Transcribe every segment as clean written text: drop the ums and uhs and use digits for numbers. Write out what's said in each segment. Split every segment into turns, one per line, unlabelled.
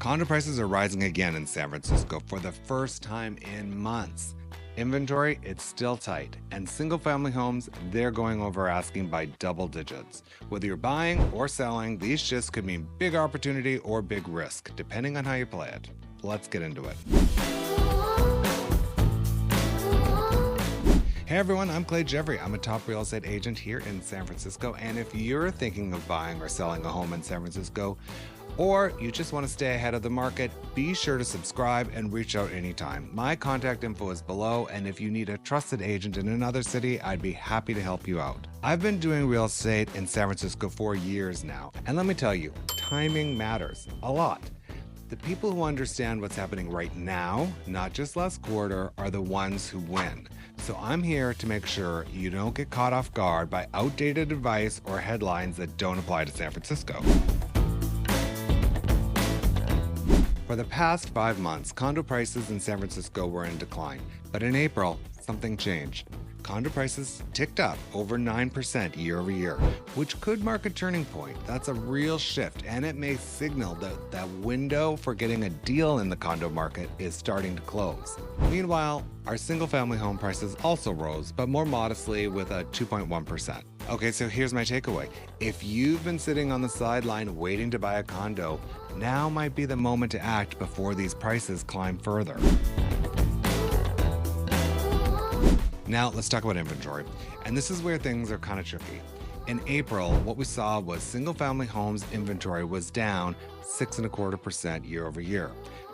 Condo prices are rising again in San Francisco for the first time in months. Inventory, it's still tight, and single-family homes, they're going over asking by double digits. Whether you're buying or selling, these shifts could mean big opportunity or big risk, depending on how you play it. Let's get into it. Hey everyone, I'm Gjevre. I'm a top real estate agent here in San Francisco, and if you're thinking of buying or selling a home in San Francisco, or you just want to stay ahead of the market, be sure to subscribe and reach out anytime. My contact info is below, and if you need a trusted agent in another city, I'd be happy to help you out. I've been doing real estate in San Francisco for years now, and let me tell you, timing matters a lot. The people who understand what's happening right now, not just last quarter, are the ones who win. So I'm here to make sure you don't get caught off guard by outdated advice or headlines that don't apply to San Francisco. For the past 5 months, condo prices in San Francisco were in decline, but in April, something changed. Condo prices ticked up over 9% year over year, which could mark a turning point. That's a real shift, and it may signal that that window for getting a deal in the condo market is starting to close. Meanwhile, our single-family home prices also rose, but more modestly with a 2.1%. Okay, so here's my takeaway. If you've been sitting on the sideline waiting to buy a condo, now might be the moment to act before these prices climb further. Now let's talk about inventory. And this is where things are kind of tricky. In April, what we saw was single-family homes inventory was down 6.25% year over year.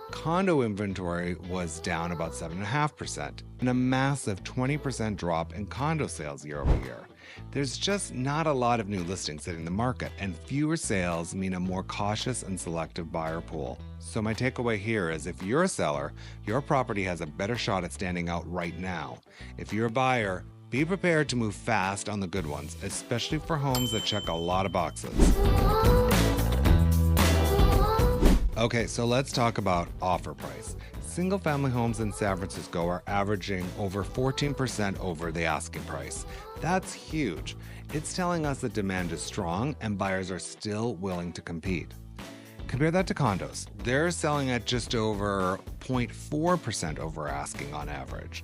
Condo inventory was down about 7.5%, and a massive 20% drop in condo sales year over year. There's just not a lot of new listings hitting the market, and fewer sales mean a more cautious and selective buyer pool. So my takeaway here is if you're a seller, your property has a better shot at standing out right now. If you're a buyer, be prepared to move fast on the good ones, especially for homes that check a lot of boxes. Okay, so let's talk about offer price. Single-family homes in San Francisco are averaging over 14% over the asking price. That's huge. It's telling us that demand is strong and buyers are still willing to compete. Compare that to condos. They're selling at just over 0.4% over asking on average.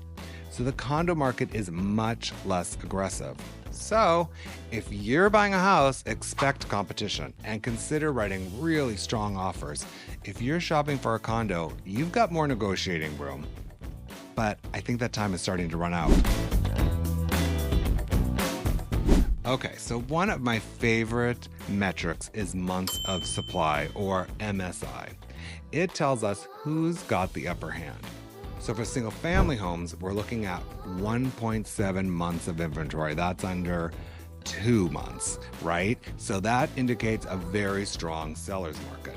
So the condo market is much less aggressive. So if you're buying a house, expect competition and consider writing really strong offers. If you're shopping for a condo, you've got more negotiating room. But I think that time is starting to run out. Okay, so one of my favorite metrics is months of supply, or MSI. It tells us who's got the upper hand. So for single family homes, we're looking at 1.7 months of inventory. That's under 2 months, right? So that indicates a very strong seller's market.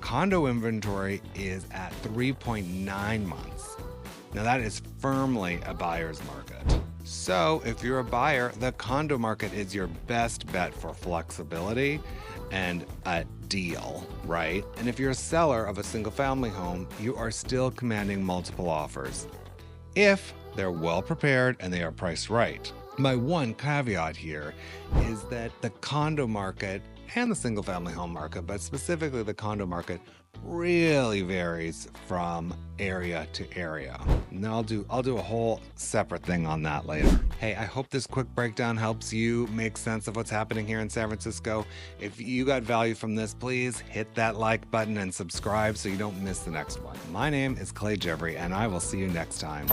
Condo inventory is at 3.9 months. Now that is firmly a buyer's market. So if you're a buyer, the condo market is your best bet for flexibility and a deal, right? And if you're a seller of a single family home, you are still commanding multiple offers if they're well prepared and they are priced right. My one caveat here is that the condo market and the single family home market, but specifically the condo market, really varies from area to area. And I'll do a whole separate thing on that later. Hey, I hope this quick breakdown helps you make sense of what's happening here in San Francisco. If you got value from this, please hit that like button and subscribe so you don't miss the next one. My name is Gjevre, and I will see you next time.